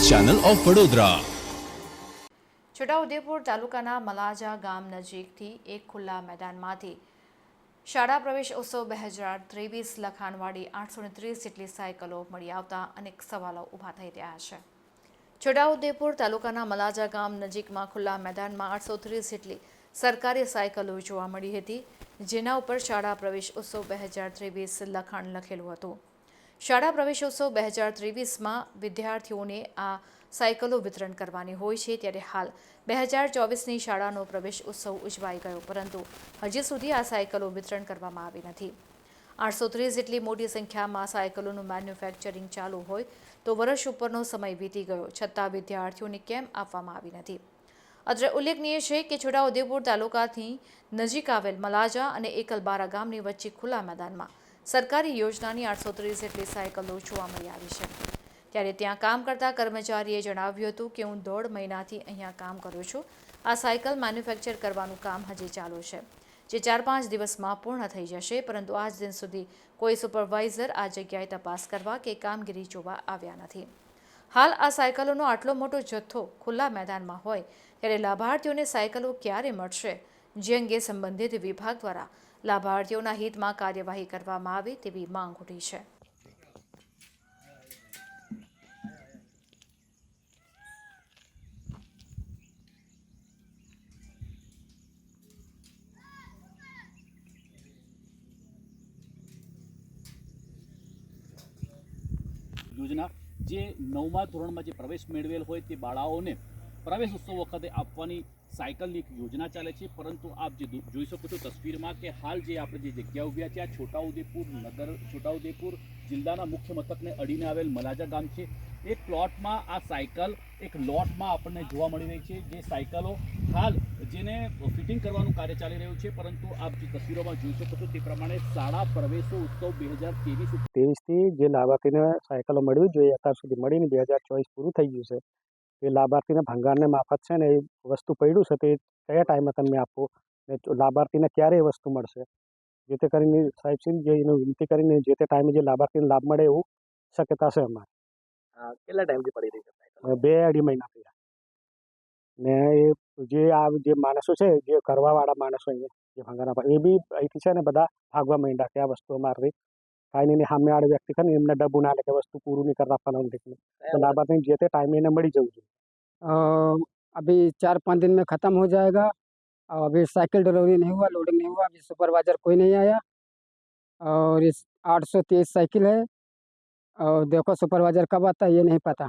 Channel of Vadodara. Chhota Udepur તાલુકાના મલાજા ગામ નજીકથી એક ખુલ્લા મેદાનમાંથી શાળા પ્રવેશ ઉત્સવ 2023 લખાણવાળી 830 જેટલી સાયકલો મળી આવતા અનેક સવાલો ઊભા થઈ રહ્યા છે। છોટાઉદેપુર તાલુકાના મલાજા ગામ નજીકમાં ખુલ્લા મેદાનમાં 830 જેટલી સરકારી સાયકલો જોવા મળી હતી, જેના ઉપર શાળા પ્રવેશ ઉત્સવ 2023 લખાણ લખેલું હતું। શાળા પ્રવેશોત્સવ 2023માં વિદ્યાર્થીઓને આ સાયકલો વિતરણ કરવાની હોય છે, ત્યારે હાલ 2024ની શાળાનો પ્રવેશ ઉત્સવ ઉજવાઈ ગયો, પરંતુ હજી સુધી આ સાયકલો વિતરણ કરવામાં આવી નથી। 830 જેટલી મોટી સંખ્યામાં સાયકલોનું મેન્યુફેક્ચરિંગ ચાલુ હોય તો વર્ષ ઉપરનો સમય વીતી ગયો, છતાં વિદ્યાર્થીઓને કેમ આપવામાં આવી નથી? અત્રે ઉલ્લેખનીય છે કે છોટાઉદેપુર તાલુકાથી નજીક આવેલ મલાજા અને એકલબારા ગામની વચ્ચે ખુલ્લા મેદાનમાં સરકારી યોજનાની 830 જેટલી સાયકલો જોવા મળી આવી છે। ત્યારે ત્યાં કામ કરતા કર્મચારીએ જણાવ્યું હતું કે હું 1.5 મહિનાથી અહીંયા કામ કરું છું। આ સાયકલ મેન્યુફેક્ચર કરવાનું કામ હજી ચાલુ છે, જે 4-5 દિવસમાં પૂર્ણ થઈ જશે, પરંતુ આજ દિન સુધી કોઈ સુપરવાઇઝર આ જગ્યાએ તપાસ કરવા કે કામગીરી જોવા આવ્યા નથી। હાલ આ સાયકલોનો આટલો મોટો જથ્થો ખુલ્લા મેદાનમાં હોય ત્યારે લાભાર્થીઓને સાયકલો ક્યારે મળશે, જે અંગે સંબંધિત વિભાગ દ્વારા લાભાર્થીઓના હિતમાં કાર્યવાહી કરવામાં આવે તેવી માંગ ઉઠી છે। योजना जे 9મા ધોરણમાં જે પ્રવેશ મેળવેલ હોય તે બાળાઓને પ્રવેશ ઉત્સવ વખતે આપવાની સાયકલની એક યોજના ચાલે છે, પરંતુ આપ જે જોઈ શકો છો તસવીરમાં કે હાલ જે આપણે જે જગ્યા ઉભ્યા છે આ છોટાઉદેપુર જિલ્લાના મુખ્ય મથકને અડીને આવેલ મલાજા ગામ છે। એક પ્લોટમાં આ સાયકલ એક લોટમાં આપણને જોવા મળી રહી છે, જે સાયકલો હાલ જેને ફિટિંગ કરવાનું કાર્ય ચાલી રહ્યું છે, પરંતુ આપ જે તસવીરોમાં જોઈ શકો છો તે પ્રમાણે શાળા પ્રવેશો ઉત્સવ 2023થી જે લાભાર્થીને સાયકલો મળવી જોઈએ અત્યાર સુધી મળીને 2024 પૂરું થઈ ગયું છે। એ લાભાર્થીને ભંગારને માફત છે ને એ વસ્તુ પડ્યું છે, તે કયા ટાઈમે તમે આપો ને લાભાર્થીને ક્યારે એ વસ્તુ મળશે, જેથી કરીને સાહેબશ્રી જે એનો વિનંતી કરીને જે તે ટાઈમે જે લાભાર્થીને લાભ મળે એવું શક્યતા છે અમારે। કેટલા ટાઈમથી પડી રહી છે? 2-2.5 મહિના થયા ને જે માણસો છે, જે કરવાવાળા માણસો અહીંયા જે ભંગારના એ બી અહીંથી છે ને બધા ભાગવા માંડ્યા કે આ વસ્તુ અમારી કાંઈ નહીં, સામેવાળી વ્યક્તિ છે ને એમને ડબ્બુ ના લે કે વસ્તુ પૂરું નહીં કરતા ફલાણું, તો લાભાર્થી જે તે ટાइम એને મળી જવું જોઈએ। अभी 4-5 दिन में ख़त्म हो जाएगा और अभी साइकिल डिलीवरी नहीं हुआ, लोडिंग नहीं हुआ, अभी सुपरवाइजर कोई नहीं आया और इस 830 साइकिल है और देखो सुपरवाइजर कब आता है ये नहीं पता।